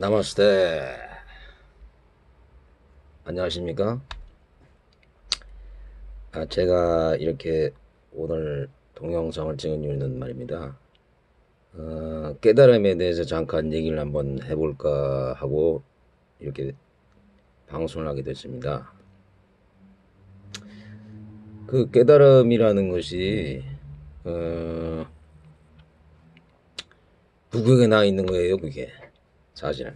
나마스테. 안녕하십니까? 제가 이렇게 오늘 동영상을 찍은 이유는 말입니다. 깨달음에 대해서 잠깐 얘기를 한번 해볼까 하고 이렇게 방송을 하게 됐습니다. 그 깨달음이라는 것이 누구에게나 있는 거예요. 그게 사실은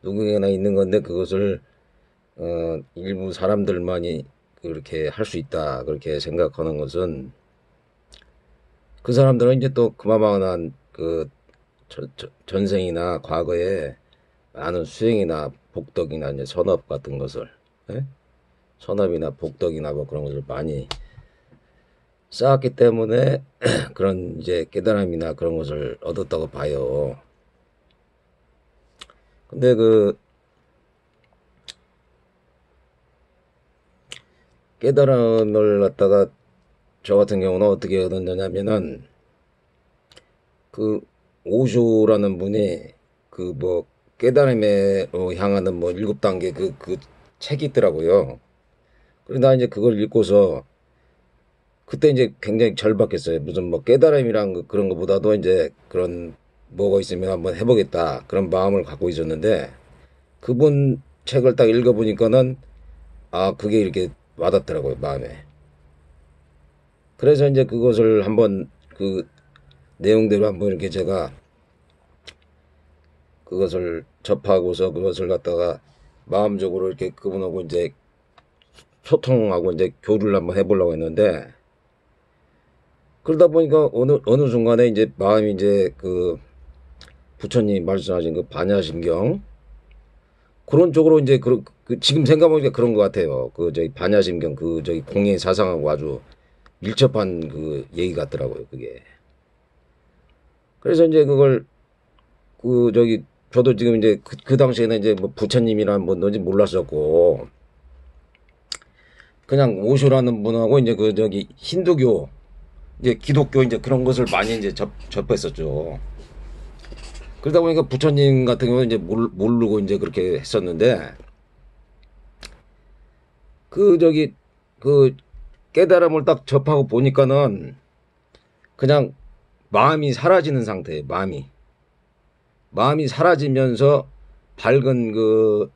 누구에게나 있는 건데 그것을 일부 사람들만이 그렇게 할 수 있다 그렇게 생각하는 것은 그 사람들은 이제 또 그만한 그 전생이나 과거에 많은 수행이나 복덕이나 이제 선업 같은 것을 선업이나 복덕이나 뭐 그런 것을 많이 쌓았기 때문에 그런 이제 깨달음이나 그런 것을 얻었다고 봐요. 근데 그 깨달음을 갖다가 저 같은 경우는 어떻게 얻었냐면은 그 오쇼라는 분이 그 뭐 깨달음에 향하는 뭐 7단계 그 책이 있더라고요. 그래서 나 이제 그걸 읽고서 그때 이제 굉장히 절박했어요. 무슨 뭐 깨달음이란 그런 것보다도 이제 그런 뭐가 있으면 한번 해보겠다 그런 마음을 갖고 있었는데 그분 책을 딱 읽어보니까는 그게 이렇게 와닿더라고요, 마음에. 그래서 이제 그것을 한번 그 내용대로 한번 이렇게 제가 그것을 접하고서 그것을 갖다가 마음적으로 이렇게 그분하고 이제 소통하고 이제 교류를 한번 해보려고 했는데 그러다 보니까 어느 순간에 이제 마음이 이제 그 부처님 말씀하신 그 반야심경 그런 쪽으로 이제 지금 생각해보니까 그런 것 같아요. 그 저기 반야심경 그 저기 공예 사상하고 아주 밀접한 그 얘기 같더라고요, 그게. 그래서 이제 그걸 그 저기 저도 지금 이제 그 당시에는 이제 뭐 부처님이란 뭔지 몰랐었고 그냥 오쇼라는 분하고 이제 그 저기 힌두교 이제 기독교 이제 그런 것을 많이 이제 접했었죠. 그러다 보니까 부처님 같은 경우는 이제 모르고 이제 그렇게 했었는데 그 저기 그 깨달음을 딱 접하고 보니까는 그냥 마음이 사라지는 상태예요. 마음이 사라지면서 밝은 그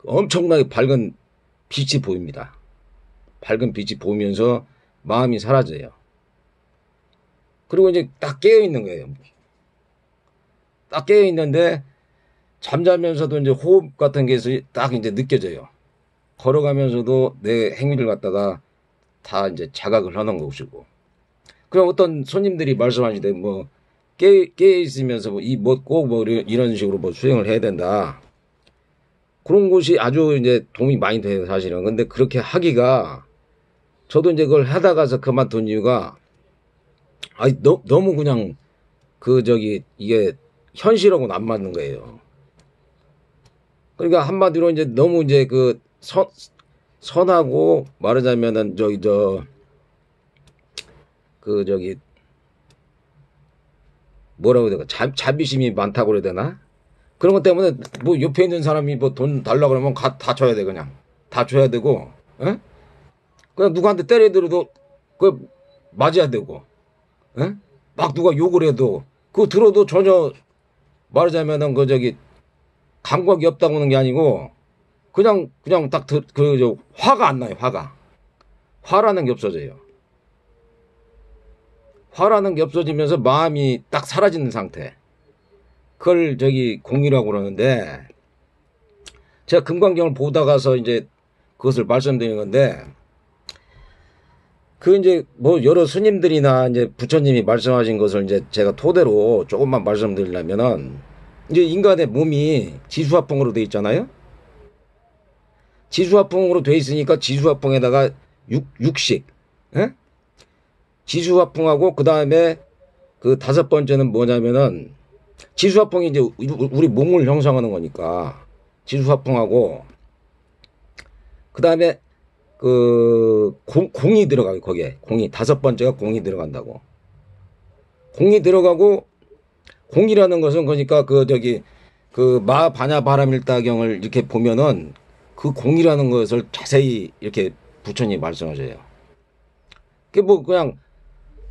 엄청나게 밝은 빛이 보입니다. 밝은 빛이 보이면서 마음이 사라져요. 그리고 이제 딱 깨어 있는 거예요. 딱 깨어 있는데 잠자면서도 이제 호흡 같은 게 딱 이제 느껴져요. 걸어가면서도 내 행위를 갖다가 다 이제 자각을 하는 것이고. 그럼 어떤 손님들이 말씀하시되 뭐 깨어 있으면서 꼭 이런 식으로 뭐 수행을 해야 된다. 그런 것이 아주 이제 도움이 많이 돼요, 사실은. 근데 그렇게 하기가 저도 이제 그걸 하다가서 그만둔 이유가 너무 그냥 그 저기 이게 현실하고는 안 맞는 거예요. 그러니까 한마디로 이제 너무 이제 그 선하고 말하자면은 그 저기 뭐라고 해야 되나 자비심이 많다고 그래야 되나? 그런 것 때문에 뭐 옆에 있는 사람이 뭐 돈 달라 그러면 다 줘야 돼. 그냥 다 줘야 되고 그냥 누구한테 때려들어도 그 맞아야 되고 막 누가 욕을 해도 그거 들어도 전혀 말하자면은 그 저기 감각이 없다고 하는 게 아니고 그냥 딱 화가 안 나요. 화라는 게 없어져요. 화라는 게 없어지면서 마음이 딱 사라지는 상태. 그걸 저기 공이라고 그러는데 제가 금강경을 보다가서 이제 그것을 말씀드리는 건데 그 이제 뭐 여러 스님들이나 이제 부처님이 말씀하신 것을 이제 제가 토대로 조금만 말씀드리려면은 이제 인간의 몸이 지수화풍으로 돼 있잖아요. 지수화풍으로 돼 있으니까 지수화풍에다가 육식, 지수화풍하고 그 다음에 그 5번째는 뭐냐면은 지수화풍이 이제 우리 몸을 형성하는 거니까 지수화풍하고 그 다음에 그 공이 들어가요. 거기에 공이 5번째가 공이 들어간다고. 공이 들어가고 공이라는 것은 그러니까 그 저기 그 마바냐 바라밀다경을 이렇게 보면은 그 공이라는 것을 자세히 이렇게 부처님 말씀하세요. 그게 뭐 그냥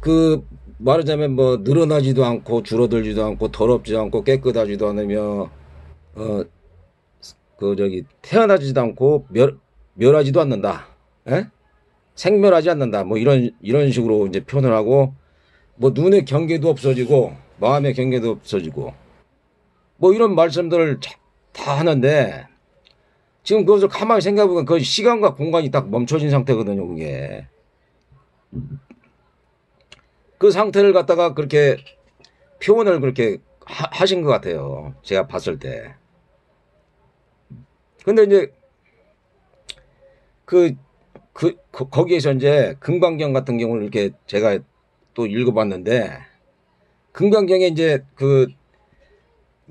그 말하자면 뭐 늘어나지도 않고 줄어들지도 않고 더럽지도 않고 깨끗하지도 않으며 그 저기 태어나지도 않고 멸하지도 않는다. 에? 생멸하지 않는다. 뭐 이런 식으로 이제 표현을 하고 뭐 눈의 경계도 없어지고 마음의 경계도 없어지고 뭐 이런 말씀들을 다 하는데 지금 그것을 가만히 생각해보면 그 시간과 공간이 딱 멈춰진 상태거든요. 그게 그 상태를 갖다가 그렇게 표현을 그렇게 하신 것 같아요. 제가 봤을 때. 근데 이제 거기에서 이제 금강경 같은 경우를 이렇게 제가 또 읽어봤는데 금강경에 이제 그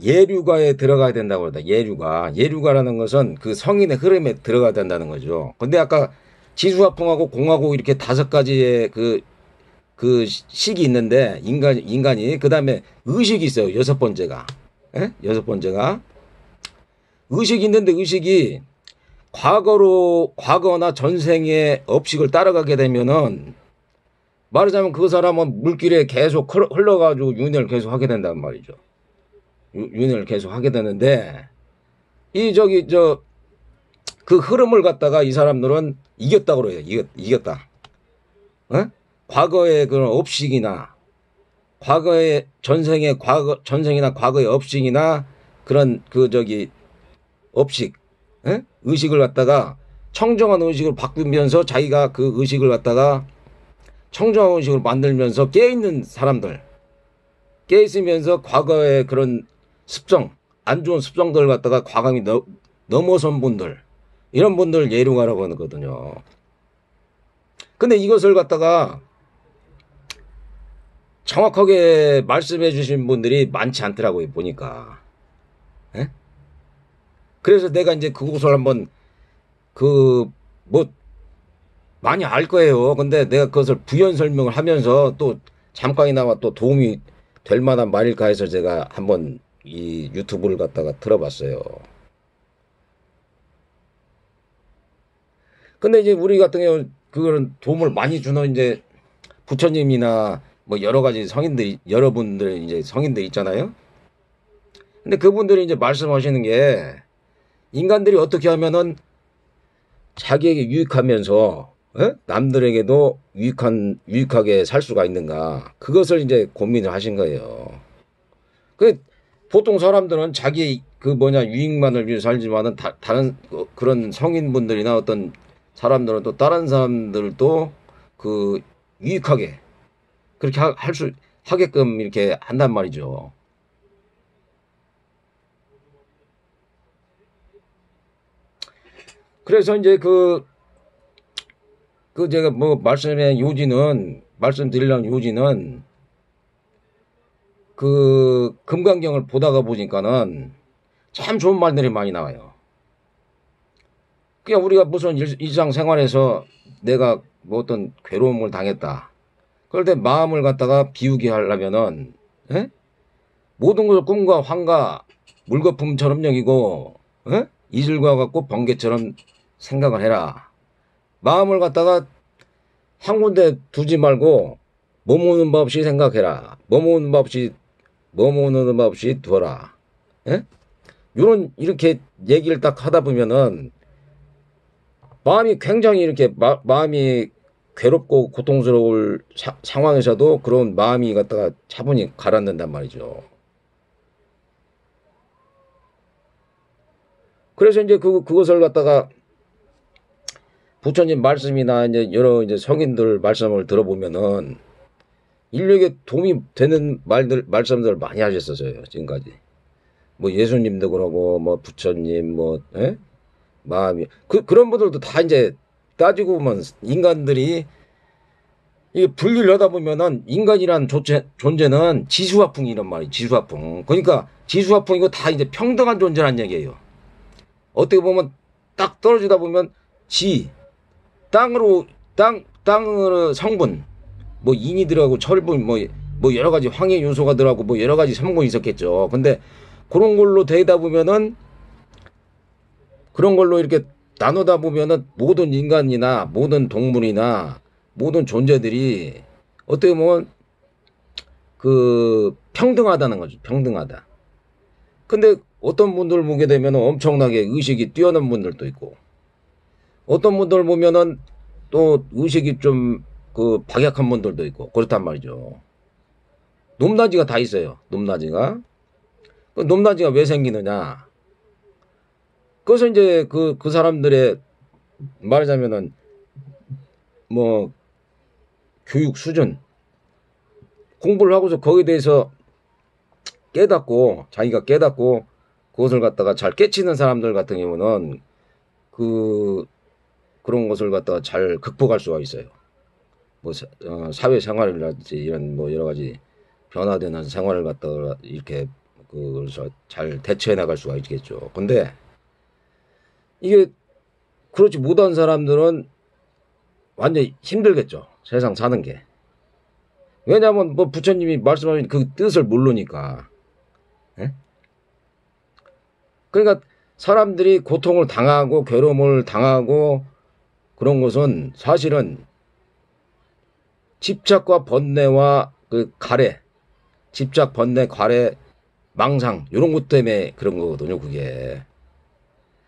예류가에 들어가야 된다고 그러다. 예류가라는 것은 그 성인의 흐름에 들어가야 된다는 거죠. 근데 아까 지수화풍하고 공하고 이렇게 5가지의 그 식이 있는데 인간이 그 다음에 의식이 있어요. 6번째가. 예? 6번째가 의식이 있는데 의식이 과거나 전생의 업식을 따라가게 되면은 말하자면 그 사람은 물길에 계속 흘러가지고 윤회를 계속 하게 된단 말이죠. 윤회를 계속 하게 되는데 그 흐름을 갖다가 이 사람들은 이겼다 그래요. 이겼다. 어? 과거의 그런 업식이나 과거의 전생이나 과거의 업식이나 그런 업식, 에? 의식을 갖다가 청정한 의식으로 바꾸면서 자기가 그 의식을 갖다가 청정한 의식으로 만들면서 깨어있는 사람들, 깨어있으면서 과거의 그런 습성, 안 좋은 습성들을 갖다가 과감히 넘어선 분들, 이런 분들 예룡하라고 하거든요. 근데 이것을 갖다가 정확하게 말씀해 주신 분들이 많지 않더라고요, 보니까. 에? 그래서 내가 이제 그곳을 한번 많이 알 거예요. 근데 내가 그것을 부연 설명을 하면서 또 잠깐이나마 또 도움이 될 만한 말일까 해서 제가 한번 이 유튜브를 갖다가 들어봤어요. 근데 이제 우리 같은 경우 그거는 도움을 많이 주는 이제 부처님이나 뭐 여러 가지 여러분들 이제 성인들 있잖아요. 근데 그분들이 이제 말씀하시는 게 인간들이 어떻게 하면은 자기에게 유익하면서 남들에게도 유익하게 살 수가 있는가, 그것을 이제 고민을 하신 거예요. 보통 사람들은 자기 유익만을 위해 살지만은 다른 그런 성인분들이나 어떤 사람들은 또 다른 사람들도 유익하게 그렇게 하게끔 이렇게 한단 말이죠. 그래서 이제 제가 뭐 말씀드리려는 요지는 금강경을 보다가 보니까는 참 좋은 말들이 많이 나와요. 그냥 우리가 무슨 일상생활에서 내가 뭐 어떤 괴로움을 당했다. 그럴 때 마음을 갖다가 비우게 하려면은, 모든 것을 꿈과 환과 물거품처럼 여기고, 이슬과 같고 번개처럼 생각을 해라. 마음을 갖다가 한 군데 두지 말고 머무는 법 없이 생각해라. 머무는 법 없이 두어라. 이렇게 얘기를 딱 하다 보면은 마음이 굉장히 이렇게 마음이 괴롭고 고통스러울 상황에서도 그런 마음이 갖다가 차분히 가라앉는단 말이죠. 그래서 이제 그것을 갖다가 부처님 말씀이나 이제 여러 이제 성인들 말씀을 들어보면은 인류에게 도움이 되는 말씀들을 많이 하셨었어요, 지금까지. 뭐 예수님도 그러고, 뭐 부처님, 마음이. 그런 분들도 다 이제 따지고 보면 인간들이 이게 분리를 하다 보면은 인간이란 존재는 지수화풍이란 말이에요, 지수화풍. 그러니까 지수화풍이고 다 이제 평등한 존재란 얘기예요. 어떻게 보면 딱 떨어지다 보면 땅으로 성분, 뭐 인이 들어가고 철분, 뭐 여러 가지 황해 요소가 들어가고 뭐 여러 가지 성분이 있었겠죠. 근데 그런 걸로 되다 보면은 그런 걸로 이렇게 나누다 보면은 모든 인간이나 모든 동물이나 모든 존재들이 어떻게 보면 그 평등하다는 거죠. 평등하다. 근데 어떤 분들 보게 되면 엄청나게 의식이 뛰어난 분들도 있고 어떤 분들 보면은 또 의식이 좀 그 박약한 분들도 있고 그렇단 말이죠. 높낮이가 다 있어요. 높낮이가. 그 높낮이가 왜 생기느냐? 그것은 이제 그 사람들의 말하자면은 뭐 교육 수준 공부를 하고서 거기에 대해서 깨닫고 자기가 깨닫고 그것을 갖다가 잘 깨치는 사람들 같은 경우는 그런 것을 갖다가 잘 극복할 수가 있어요. 뭐 사회생활이라든지 이런 뭐 여러 가지 변화되는 생활을 갖다가 이렇게 그래서 잘 대처해 나갈 수가 있겠죠. 근데 이게 그렇지 못한 사람들은 완전히 힘들겠죠. 세상 사는 게. 왜냐하면 뭐 부처님이 말씀하신 그 뜻을 모르니까. 예? 그러니까 사람들이 고통을 당하고 괴로움을 당하고 그런 것은 사실은 집착과 번뇌와 그 가래, 집착, 번뇌, 가래, 망상 이런 것 때문에 그런 거거든요. 그게.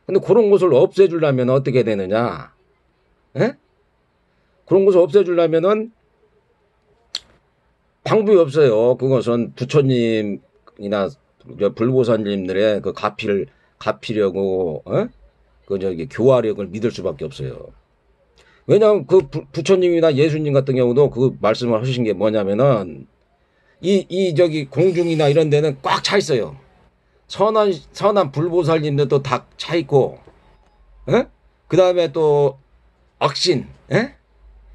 근데 그런 것을 없애주려면 어떻게 되느냐? 에? 그런 것을 없애주려면은 방법이 없어요. 그것은 부처님이나 불보살님들의 그 갚이려고 그 교화력을 믿을 수밖에 없어요. 왜냐하면 그 부처님이나 예수님 같은 경우도 그 말씀을 하신 게 뭐냐면은 공중이나 이런 데는 꽉 차 있어요. 선한 불보살님들도 다 차 있고, 그 다음에 또 악신,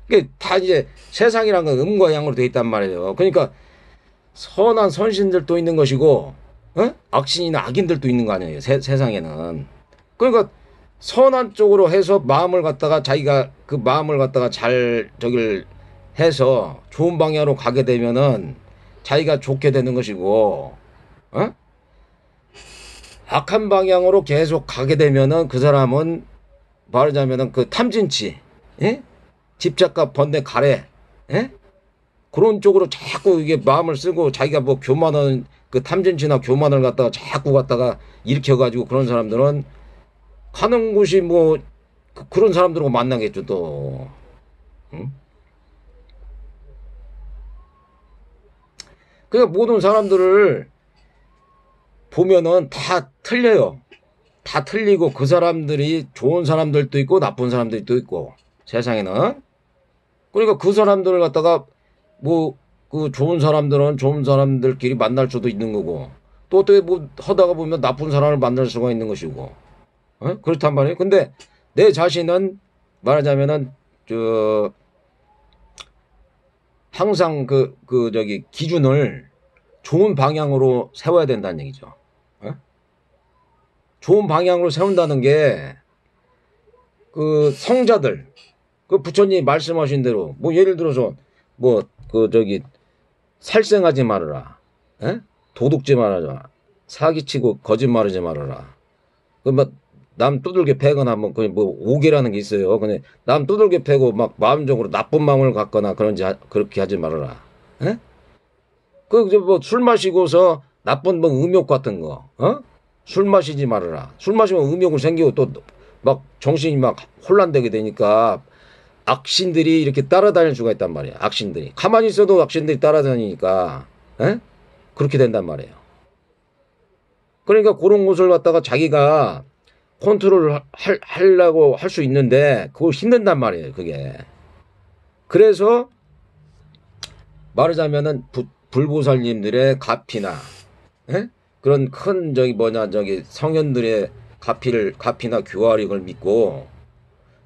그게 다 이제 세상이란 건 음과 양으로 되어 있단 말이에요. 그러니까 선한 선신들도 있는 것이고, 악신이나 악인들도 있는 거 아니에요. 세상에는. 그러니까 선한 쪽으로 해서 마음을 갖다가 자기가 그 마음을 갖다가 잘 해서 좋은 방향으로 가게 되면은 자기가 좋게 되는 것이고, 악한 방향으로 계속 가게 되면은 그 사람은 말하자면은 그 탐진치, 집착과 번뇌 가래, 그런 쪽으로 자꾸 이게 마음을 쓰고 자기가 뭐 교만한 그 탐진치나 교만을 갖다가 자꾸 갖다가 일으켜가지고 그런 사람들은 가는 곳이 뭐 그런 사람들하고 만나겠죠 또. 응? 그러니까 모든 사람들을 보면은 다 틀려요. 다 틀리고 그 사람들이 좋은 사람들도 있고 나쁜 사람들도 있고 세상에는. 그러니까 그 사람들을 갖다가 뭐 그 좋은 사람들은 좋은 사람들끼리 만날 수도 있는 거고 또 어떻게 뭐 하다가 보면 나쁜 사람을 만날 수가 있는 것이고 그렇단 말이에요. 근데 내 자신은 말하자면은 항상 기준을 좋은 방향으로 세워야 된다는 얘기죠. 좋은 방향으로 세운다는 게 그 성자들 그 부처님 말씀하신 대로 뭐 예를 들어서 뭐 살생하지 말아라, 도둑질 말아라, 사기치고 거짓말하지 말아라. 남 두들겨 패거나 뭐 오개라는 게 있어요. 근데 남 두들겨 패고 막 마음적으로 나쁜 마음을 갖거나 그렇게 하지 말아라. 술 마시고서 나쁜 음욕 같은 거, 술 마시지 말아라. 술 마시면 음욕을 생기고 또 막 정신이 막 혼란되게 되니까 악신들이 이렇게 따라다닐 수가 있단 말이야. 악신들이. 가만히 있어도 악신들이 따라다니니까, 그렇게 된단 말이에요. 그러니까 그런 것을 갖다가 자기가 컨트롤을 하려고 할 수 있는데, 그거 힘든단 말이에요, 그게. 그래서, 말하자면은, 불보살님들의 가피나, 그런 큰, 성현들의 가피나 교화력을 믿고,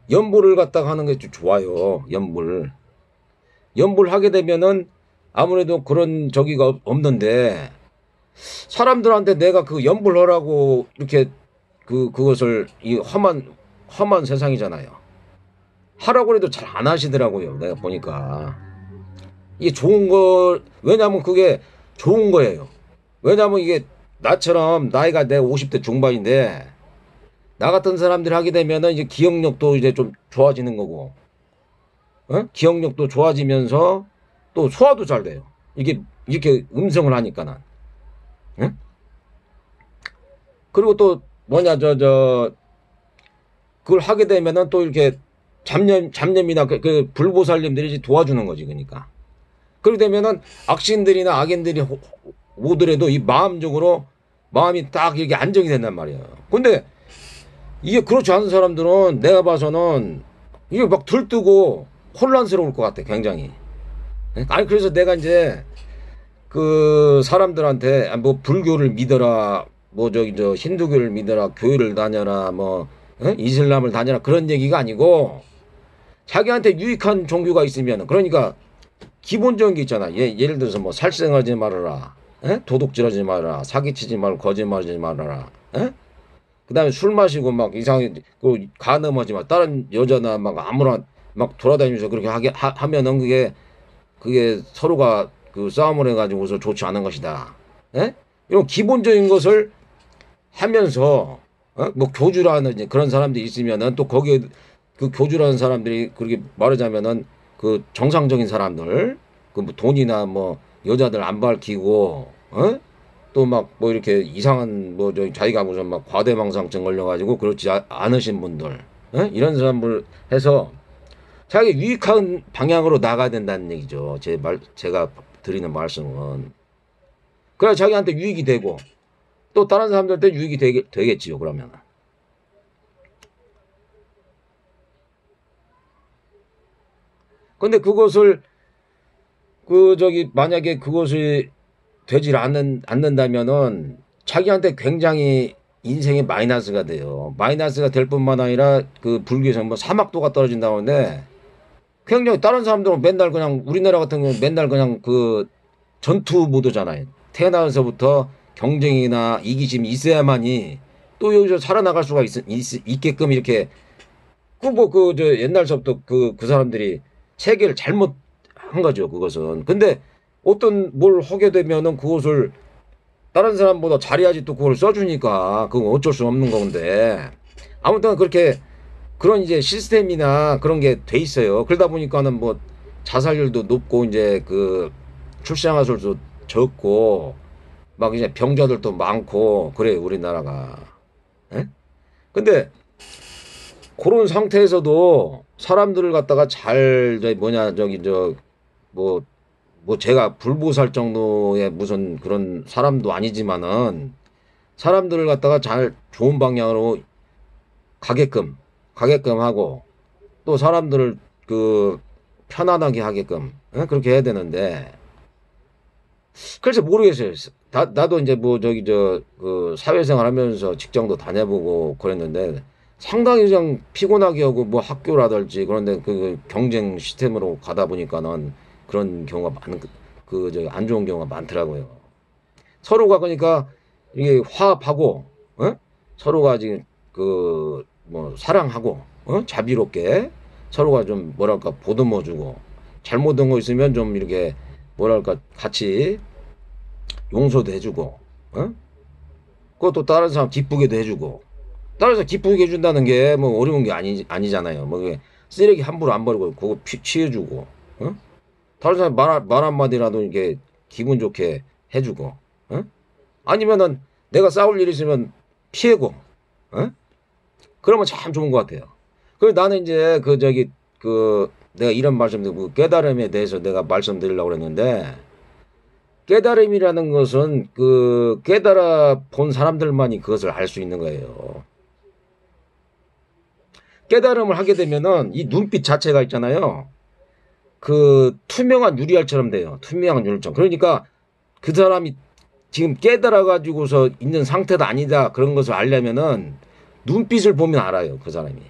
연불을 갖다가 하는 게 좀 좋아요. 연불 하게 되면은 아무래도 그런 저기가 없는데 사람들한테 내가 그 연불하라고 이렇게 그것을 이 험한 세상이잖아요. 하라고 해도 잘 안 하시더라고요. 내가 보니까 이게 좋은 거 왜냐면 그게 좋은 거예요. 왜냐면 이게 나처럼 나이가 내 50대 중반인데 나 같은 사람들이 하게 되면은 이제 기억력도 이제 좀 좋아지는 거고, 어? 기억력도 좋아지면서 또 소화도 잘 돼요. 이게 이렇게 음성을 하니까는. 응? 그리고 또 뭐냐 그걸 하게 되면은 또 이렇게 잡념이나 그 불보살님들이 도와주는 거지, 그러니까. 그렇게 되면은 악신들이나 악인들이 오더라도 이 마음적으로 마음이 딱 이렇게 안정이 된단 말이에요. 근데 이게 그렇지 않은 사람들은 내가 봐서는 이게 막 들뜨고 혼란스러울 것 같아, 굉장히. 아니, 그래서 내가 이제 그 사람들한테 뭐 불교를 믿어라, 뭐 저기 저 힌두교를 믿어라, 교회를 다녀라, 뭐 이슬람을 다녀라 그런 얘기가 아니고 자기한테 유익한 종교가 있으면 그러니까 기본적인 게 있잖아. 예를 들어서 뭐 살생하지 말아라, 도둑질하지 말아라, 사기치지 말고 거짓말하지 말아라, 그다음에 술 마시고 막 이상하게 그 가늠하지 마. 다른 여자나 막 아무나 막 돌아다니면서 그렇게 하면은 그게 서로가 그 싸움을 해가지고서 좋지 않은 것이다. 이런 기본적인 것을 하면서 뭐 교주라는 이제 그런 사람들이 있으면은 또 거기에 그 교주라는 사람들이 그렇게 말하자면은 그 정상적인 사람들 그 뭐 돈이나 뭐 여자들 안 밝히고 또 막 뭐 이렇게 이상한 뭐 저 자기가 무슨 막 과대망상증 걸려가지고 그렇지 않으신 분들 이런 사람들 해서 자기 유익한 방향으로 나가야 된다는 얘기죠. 제가 드리는 말씀은 그래야 자기한테 유익이 되고 또 다른 사람들한테 유익이 되겠지요. 그러면. 근데 그것을 그 저기 만약에 그것이 되질 않는다면은 자기한테 굉장히 인생의 마이너스가 돼요. 마이너스가 될 뿐만 아니라 그 불교에서 뭐 사막도가 떨어진다고 하는데 굉장히 다른 사람들은 맨날 그냥 우리나라 같은 경우는 맨날 그냥 그 전투 모드잖아요. 태어나서부터 경쟁이나 이기심이 있어야만이 또 여기서 살아나갈 수가 있게끔 이렇게 그 뭐 그 저 옛날서부터 그 사람들이 체계를 잘못 한 거죠. 그것은. 근데 어떤 뭘 하게 되면은 그것을 다른 사람보다 잘해야지 또 그걸 써주니까 그건 어쩔 수 없는 건데 아무튼 그렇게 그런 이제 시스템이나 그런 게 돼 있어요. 그러다 보니까는 뭐 자살률도 높고 이제 그 출생아수도 적고 막 이제 병자들도 많고 그래 우리나라가. 예? 근데 그런 상태에서도 사람들을 갖다가 잘 저기 뭐냐 저기 뭐 제가 불보살 정도의 무슨 그런 사람도 아니지만은 사람들을 갖다가 잘 좋은 방향으로 가게끔 하고 또 사람들을 그 편안하게 하게끔 그렇게 해야 되는데 그래서 모르겠어요. 나도 이제 뭐 저기 그 사회생활 하면서 직장도 다녀보고 그랬는데 상당히 그냥 피곤하게 하고 뭐 학교라든지 그런데 그 경쟁 시스템으로 가다 보니까는 그런 경우가 저기 안 좋은 경우가 많더라고요. 서로가 그러니까 이게 화합하고 서로가 지금 그 뭐 사랑하고 자비롭게 서로가 좀 뭐랄까 보듬어주고 잘못한 거 있으면 좀 이렇게 뭐랄까 같이 용서도 해주고 그것도 다른 사람 기쁘게도 해주고 다른 사람 기쁘게 해준다는 게 뭐 어려운 게 아니잖아요. 뭐 그게 쓰레기 함부로 안 버리고 그거 취해주고 다른 사람 말 한마디라도 이렇게 기분 좋게 해주고 아니면은 내가 싸울 일 있으면 피해고 그러면 참 좋은 것 같아요. 그래서 나는 이제 내가 이런 말씀드리고 깨달음에 대해서 내가 말씀드리려고 그랬는데 깨달음이라는 것은 그 깨달아 본 사람들만이 그것을 알 수 있는 거예요. 깨달음을 하게 되면은 이 눈빛 자체가 있잖아요. 그 투명한 유리알처럼 돼요. 투명한 유리처럼. 그러니까 그 사람이 지금 깨달아 가지고서 있는 상태가 아니다 그런 것을 알려면은 눈빛을 보면 알아요. 그 사람이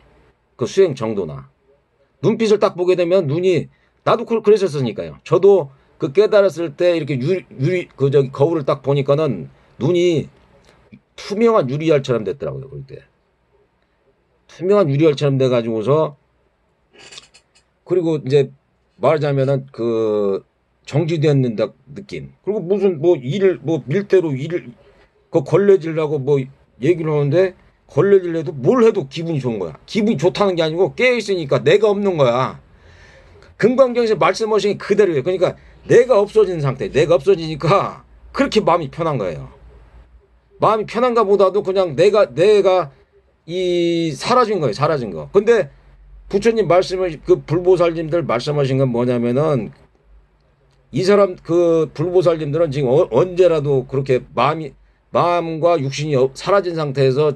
그 수행 정도나 눈빛을 딱 보게 되면 눈이 나도 그랬었으니까요. 저도 그 깨달았을 때 이렇게 유리 그 저기 거울을 딱 보니까는 눈이 투명한 유리알처럼 됐더라고요. 그럴 때 투명한 유리알처럼 돼 가지고서 그리고 이제 말하자면은 그 정지되는 느낌. 그리고 무슨 뭐 일을 뭐 밀대로 일을 그 걸레질라고 뭐 얘기를 하는데 걸레질해도 뭘 해도 기분이 좋은 거야. 기분이 좋다는 게 아니고 깨어있으니까 내가 없는 거야. 금강경에서 말씀하신 게 그대로예요. 그러니까 내가 없어진 상태, 내가 없어지니까 그렇게 마음이 편한 거예요. 마음이 편한가 보다도 그냥 내가 이 사라진 거예요. 사라진 거. 근데 부처님 말씀을 그 불보살님들 말씀하신 건 뭐냐면은 이 사람 그 불보살님들은 지금 언제라도 그렇게 마음과 육신이 사라진 상태에서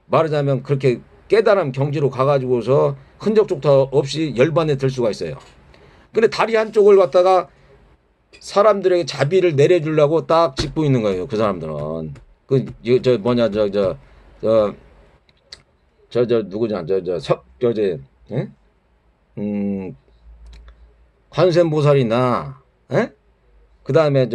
말하자면 그렇게 깨달음 경지로 가가지고서 흔적조차 없이 열반에 들 수가 있어요. 근데 다리 한쪽을 갖다가 사람들에게 자비를 내려주려고 딱 짚고 있는 거예요. 그 사람들은. 저 뭐냐, 누구냐, 예? 관세음보살이나, 예? 그 다음에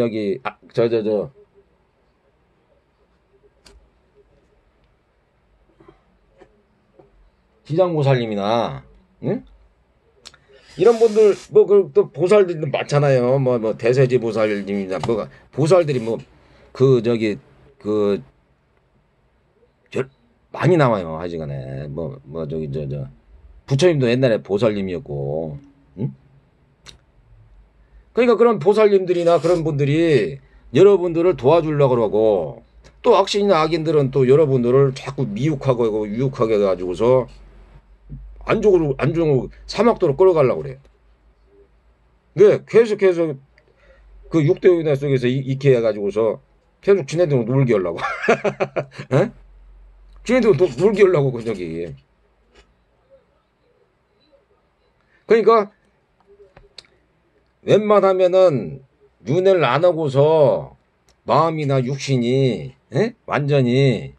지장보살님이나, 응? 이런 분들, 또 보살들도 많잖아요. 대세지 보살님이나, 보살들이 많이 나와요. 하여간에. 부처님도 옛날에 보살님이었고, 응? 그러니까 그런 보살님들이나 그런 분들이 여러분들을 도와주려고 그러고, 또 악신이나 악인들은 또 여러분들을 자꾸 미혹하고 유혹하게 해가지고서 안쪽으로 사막도로 끌어가려고 그래요. 네, 계속해서 그 육대윤회 속에서 익게 해가지고서 계속 지네들 놀게 하려고. 에? 지네들 놀게 하려고, 그 저기. 그러니까, 웬만하면은, 윤회를 안 하고서, 마음이나 육신이, 완전히,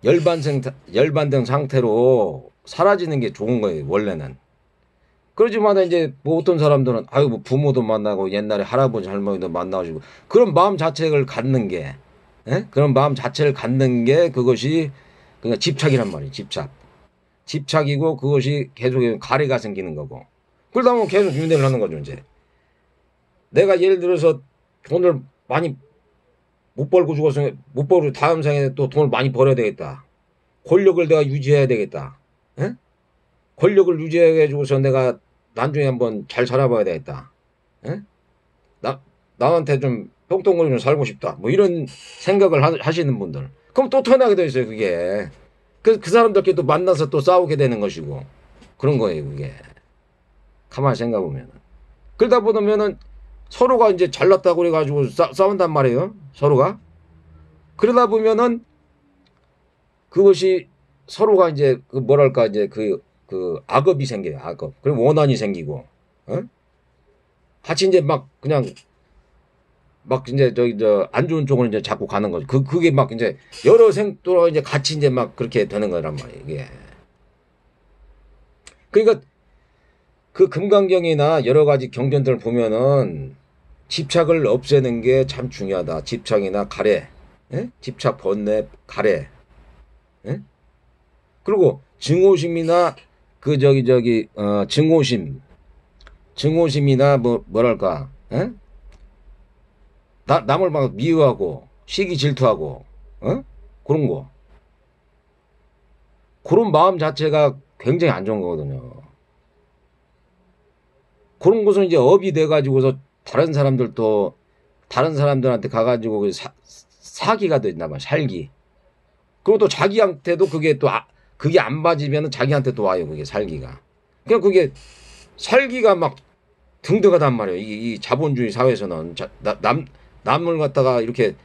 열반된 상태로 사라지는 게 좋은 거예요, 원래는. 그러지만 이제 뭐 어떤 사람들은 아유 뭐 부모도 만나고 옛날에 할아버지 할머니도 만나가지고 그런 마음 자체를 갖는 게 그런 마음 자체를 갖는 게 그것이 그냥 집착이란 말이에요. 집착이고 그것이 계속 가래가 생기는 거고 그러다 보면 계속 윤회를 하는 거죠. 이제 내가 예를 들어서 돈을 많이 못 벌고 죽어서 못 벌고 다음 생에 또 돈을 많이 벌어야 되겠다. 권력을 내가 유지해야 되겠다. 권력을 유지해가지고서 내가 나중에 한번 잘 살아봐야 되겠다. 에? 나한테 좀 똥똥거리면 살고 싶다. 뭐 이런 생각을 하시는 분들. 그럼 또 태어나게 돼 있어요, 그게. 그 사람들끼리 또 만나서 또 싸우게 되는 것이고. 그런 거예요, 그게. 가만히 생각해보면은. 그러다 보면은 서로가 이제 잘났다고 그래가지고 싸운단 말이에요. 서로가. 그러다 보면은 그것이 서로가 이제 이제 악업이 생겨요, 악업. 그리고 원한이 생기고, 같이 이제 그냥, 이제 안 좋은 쪽으로 이제 자꾸 가는 거죠. 그게 이제, 여러 생도로 이제 같이 이제 그렇게 되는 거란 말이에요, 이게. 그러니까, 그 금강경이나 여러 가지 경전들을 보면은, 집착을 없애는 게 참 중요하다. 집착이나 가래, 집착, 번뇌, 가래, 그리고 증오심이나 증오심이나 뭐랄까, 남을 막 미워하고, 시기 질투하고, 그런 거. 그런 마음 자체가 굉장히 안 좋은 거거든요. 그런 것은 이제 업이 돼가지고서 다른 사람들한테 가가지고 사기가 된단 말이야, 살기. 그리고 또 자기한테도 그게 안 맞으면 자기한테 또 와요, 그게 살기가. 그냥 그게 살기가 등등하단 말이에요. 이 자본주의 사회에서는 남을 갖다가 이렇게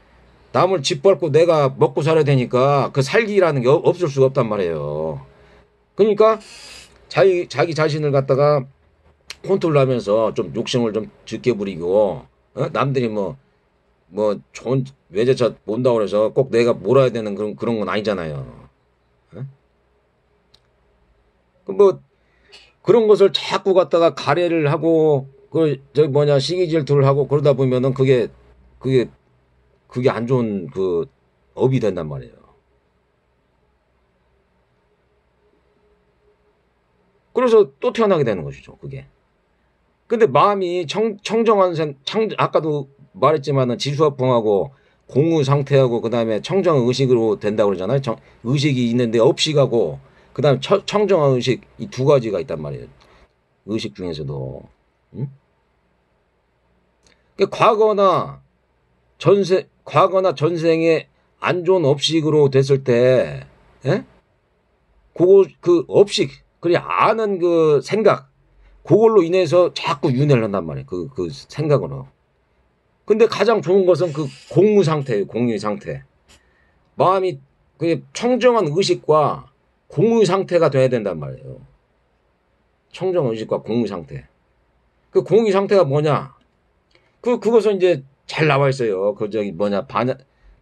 남을 짓밟고 내가 먹고 살아야 되니까 그 살기라는 게 없을 수가 없단 말이에요. 그러니까 자기 자신을 갖다가 컨트롤하면서 좀 욕심을 좀 적게 부리고 남들이 좋은 외제차 본다고 그래서 꼭 내가 몰아야 되는 그런 건 아니잖아요. 그런 것을 자꾸 갖다가 가래를 하고, 시기 질투를 하고, 그러다 보면은 그게 안 좋은 업이 된단 말이에요. 그래서 또 태어나게 되는 것이죠, 그게. 근데 마음이 청정한 아까도 말했지만은 지수화풍하고 공의 상태하고 그다음에 청정 의식으로 된다고 그러잖아요. 의식이 있는데 업식하고 그다음에 청정한 의식 이 두 가지가 있단 말이에요. 의식 중에서도. 응? 그러니까 과거나 전생에 안 좋은 업식으로 됐을 때, 예? 그 업식, 그리 아는 그 생각, 그걸로 인해서 자꾸 윤회를 한단 말이에요. 그 생각으로. 근데 가장 좋은 것은 그 공의 상태예요. 공의 상태. 마음이 그 청정한 의식과 공의 상태가 돼야 된단 말이에요. 청정 의식과 공의 상태. 그 공의 상태가 뭐냐? 그것은 이제 잘 나와 있어요.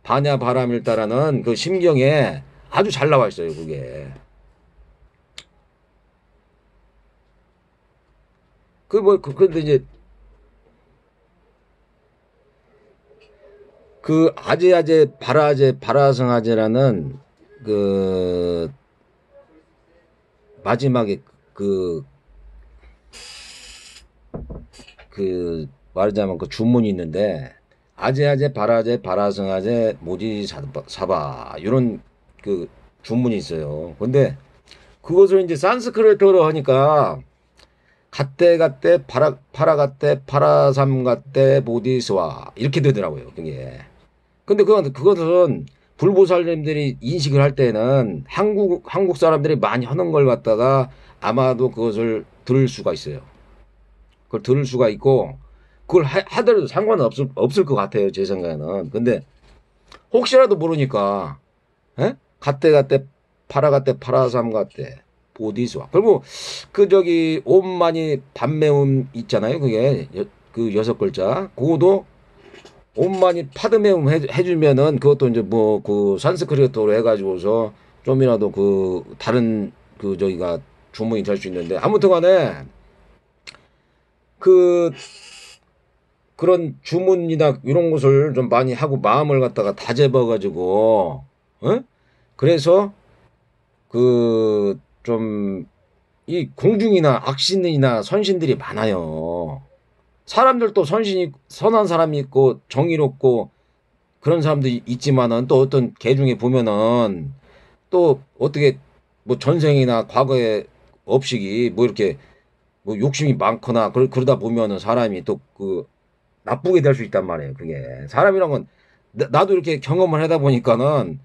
반야 바람일다라는 그 심경에 아주 잘 나와 있어요. 그게. 근데 이제 그 아제아제 바라제 바라성아제라는 그 마지막에 그 말하자면 그 주문이 있는데 아제아제 바라제 바라성아제 모지사바 이런 그 주문이 있어요. 근데 그것을 이제 산스크리트어로 하니까 갓대 파라갓대 파라삼갓대 모디스와 이렇게 되더라고요. 그게. 근데 그것은 불보살님들이 인식을 할 때는 한국 사람들이 많이 하는 걸 갖다가 아마도 그것을 들을 수가 있어요. 그걸 들을 수가 있고 그걸 하더라도 상관은 없을 것 같아요. 제 생각에는. 근데 혹시라도 모르니까 갓대 파라갓대 파라삼갓대 보디스와 그리고 옴만이 반매음 있잖아요. 그게 그 6글자 그거도 옴만이 파드매음 해주면은 그것도 이제 뭐 그 산스크리트어로 해가지고서 좀이라도 그 다른 저기가 주문이 될 수 있는데 아무튼간에 그런 주문이나 이런 것을 좀 많이 하고 마음을 갖다가 다잡아가지고 그래서 좀 이 공중이나 악신이나 선신들이 많아요. 사람들도 선한 사람이 있고 정의롭고 그런 사람도 있지만은 또 어떤 개 중에 보면은 또 어떻게 뭐 전생이나 과거의 업식이 뭐 이렇게 뭐 욕심이 많거나 그러다 보면은 사람이 또 나쁘게 될 수 있단 말이에요. 그게 사람이란 건 나도 이렇게 경험을 하다 보니까는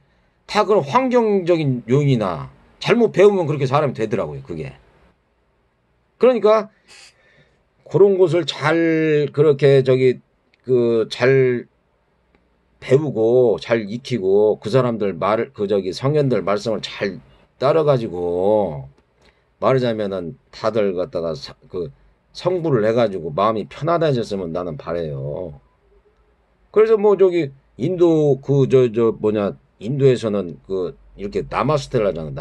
다 그런 환경적인 요인이나 잘못 배우면 그렇게 사람이 되더라고요. 그게. 그러니까 그런 것을 잘 그렇게 잘 배우고 잘 익히고 그 사람들 성현들 말씀을 잘 따라가지고 말하자면은 다들 갖다가 성불을 해가지고 마음이 편안해졌으면 나는 바래요. 그래서 뭐 인도 인도에서는 이렇게 나마스테를 하잖아.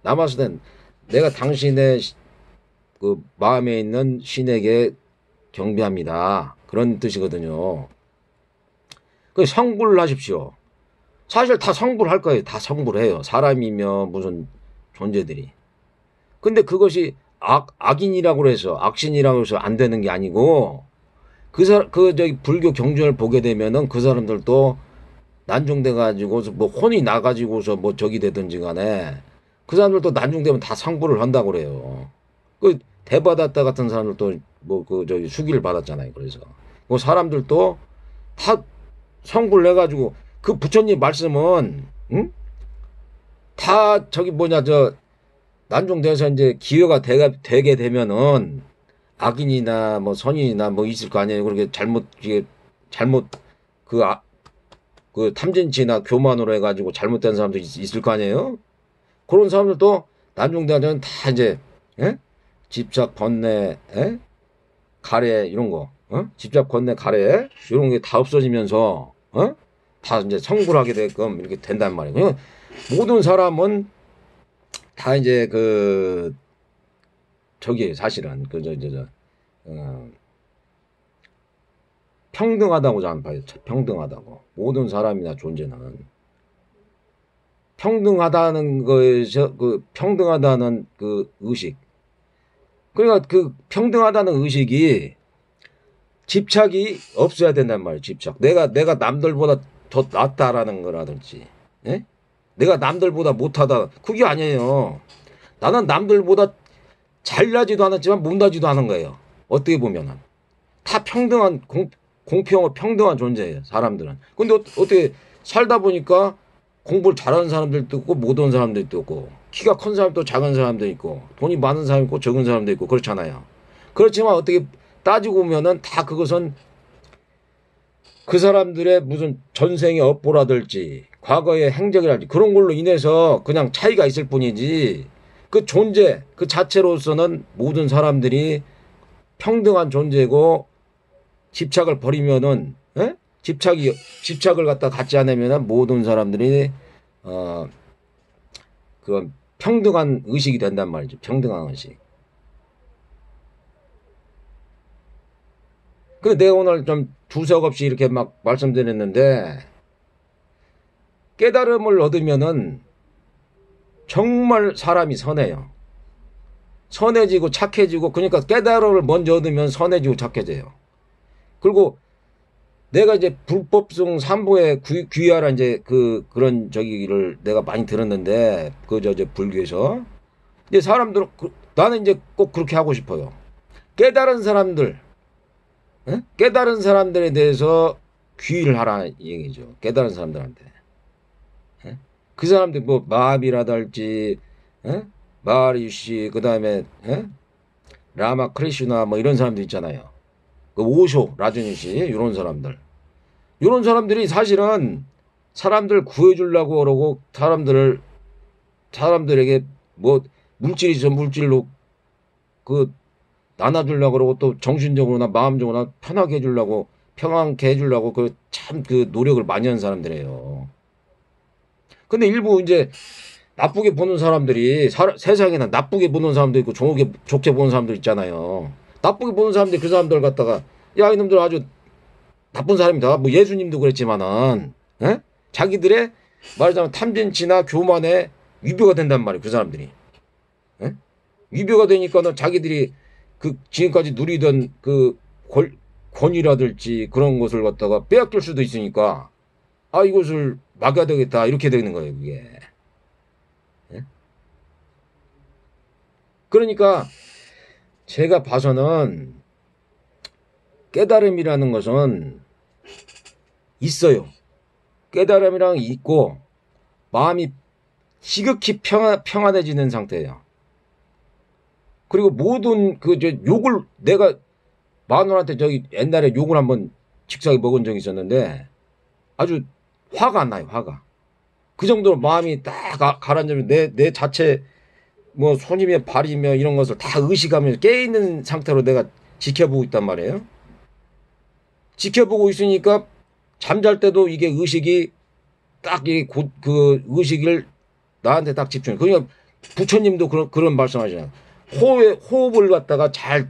나마스테는 내가 당신의 그 마음에 있는 신에게 경배합니다. 그런 뜻이거든요. 성불을 하십시오. 사실 다 성불할 거예요. 다 성불해요. 사람이며 무슨 존재들이. 근데 그것이 악인이라고 해서 악신이라고 해서 안 되는 게 아니고 불교 경전을 보게 되면은 그 사람들도 난중돼 가지고서 뭐 혼이 나 가지고서 뭐 적이 되든지 간에 그 사람들도 난중되면 다 상불을 한다고 그래요. 대바다타 같은 사람들도 수기를 받았잖아요. 그래서 그 사람들도 다 성불을 해가지고 그 부처님 말씀은 다 난중돼서 이제 기회가 되게 되면은 악인이나 뭐 선인이나 뭐 있을 거 아니에요. 그렇게 잘못 탐진치나 교만으로 해가지고 잘못된 사람도 있을 거 아니에요. 그런 사람들도 난중되면 다 이제 집착, 번뇌, 가래 이런 거, 집착, 번뇌, 가래 이런 게 다 없어지면서 다 이제 성불하게 되게끔 이렇게 된단 말이에요. 모든 사람은 다 이제 사실은 평등하다고 저는 봐요. 평등하다고. 모든 사람이나 존재는 평등하다는 거에서 평등하다는 의식. 그러니까 평등하다는 의식이 집착이 없어야 된단 말이에요. 집착. 내가 남들보다 더 낫다라는 거라든지, 예? 내가 남들보다 못하다. 그게 아니에요. 나는 남들보다 잘나지도 않았지만 못나지도 않은 거예요. 어떻게 보면은 다 평등한 공평하고 평등한 존재예요. 사람들은. 근데 어떻게 살다 보니까 공부를 잘하는 사람들도 있고 못하는 사람들도 있고 키가 큰 사람도 작은 사람도 있고 돈이 많은 사람도 있고 적은 사람도 있고 그렇잖아요. 그렇지만 어떻게 따지고 보면은 다 그것은 그 사람들의 무슨 전생의 업보라든지 과거의 행적이라든지 그런 걸로 인해서 그냥 차이가 있을 뿐이지 그 존재 그 자체로서는 모든 사람들이 평등한 존재고 집착을 버리면은 집착을 갖다 갖지 않으면은 모든 사람들이 그건 평등한 의식이 된단 말이죠. 평등한 의식. 근데 내가 오늘 좀 두석 없이 이렇게 막 말씀드렸는데 깨달음을 얻으면은 정말 사람이 선해요. 선해지고 착해지고 그러니까 깨달음을 먼저 얻으면 선해지고 착해져요. 그리고 내가 이제 불법성 삼보에 귀하라 이제 그런 저기를 내가 많이 들었는데 저 불교에서 이제 사람들은 나는 이제 꼭 그렇게 하고 싶어요. 깨달은 사람들 깨달은 사람들에 대해서 귀의를 하라는 얘기죠. 깨달은 사람들한테. 그 사람들 뭐 마하비라달지 마하리시 그다음에 라마 크리슈나 뭐 이런 사람들 있잖아요. 그 오쇼 라저니시 이런 사람들이 사실은 사람들 구해주려고 그러고 사람들에게 뭐 물질이 있어 물질로 그 나눠주려고 그러고 또 정신적으로나 마음적으로나 편하게 해주려고 평안케 해주려고 참 노력을 많이 하는 사람들이에요. 근데 일부 이제 나쁘게 보는 사람들이 세상에는 나쁘게 보는 사람도 있고 좋게 보는 사람들 있잖아요. 나쁘게 보는 사람들이 그 사람들 갖다가 야 이놈들 아주 나쁜 사람이다. 뭐 예수님도 그랬지만은 자기들의 말하자면 탐진치나 교만의 위배가 된단 말이에요. 그 사람들이. 위배가 되니까는 자기들이 지금까지 누리던 권위라든지 그런 것을 갖다가 빼앗길 수도 있으니까 이것을 막아야 되겠다 이렇게 되는 거예요. 그게. 그러니까 제가 봐서는 깨달음이라는 것은 있어요. 깨달음이랑 있고 마음이 지극히 평안해지는 상태예요. 그리고 모든 욕을 내가 마누라한테 옛날에 욕을 한번 직사하게 먹은 적이 있었는데 아주 화가 안 나요. 화가. 그 정도로 마음이 딱 가라앉으면 내 자체 뭐 손이며 발이며 이런 것을 다 의식하면서 깨있는 상태로 내가 지켜보고 있단 말이에요. 지켜보고 있으니까 잠잘 때도 이게 의식이 딱 그 의식을 나한테 딱 집중해. 그러니까 부처님도 그런 말씀하시잖아요. 호흡을 갖다가 잘